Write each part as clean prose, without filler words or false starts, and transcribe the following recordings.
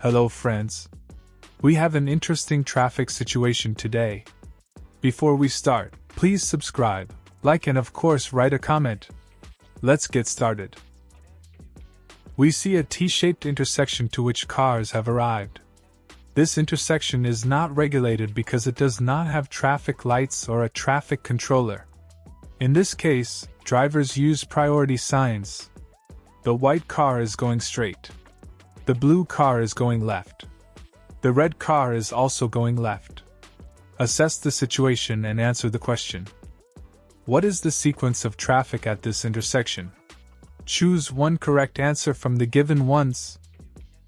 Hello friends. We have an interesting traffic situation today. Before we start, please subscribe, like and of course write a comment. Let's get started. We see a T-shaped intersection to which cars have arrived. This intersection is not regulated because it does not have traffic lights or a traffic controller. In this case, drivers use priority signs. The white car is going straight. The blue car is going left. The red car is also going left. Assess the situation and answer the question. What is the sequence of traffic at this intersection? Choose one correct answer from the given ones.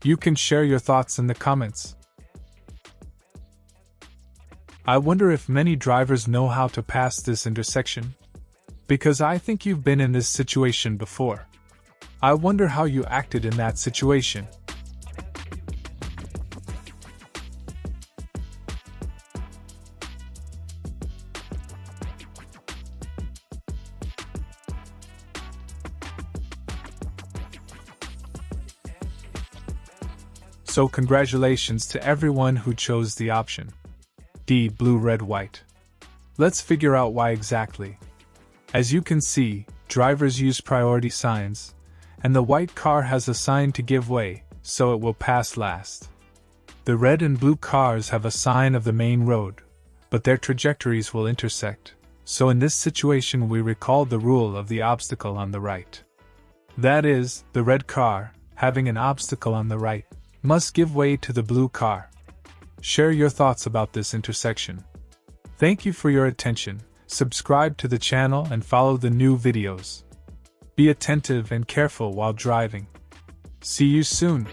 You can share your thoughts in the comments. I wonder if many drivers know how to pass this intersection. Because I think you've been in this situation before. I wonder how you acted in that situation. So congratulations to everyone who chose the option D, blue, red, white. Let's figure out why exactly. As you can see, drivers use priority signs, and the white car has a sign to give way, so it will pass last. The red and blue cars have a sign of the main road, but their trajectories will intersect, so in this situation we recall the rule of the obstacle on the right. That is, the red car, having an obstacle on the right, must give way to the blue car. Share your thoughts about this intersection. Thank you for your attention. Subscribe to the channel and follow the new videos. Be attentive and careful while driving. See you soon.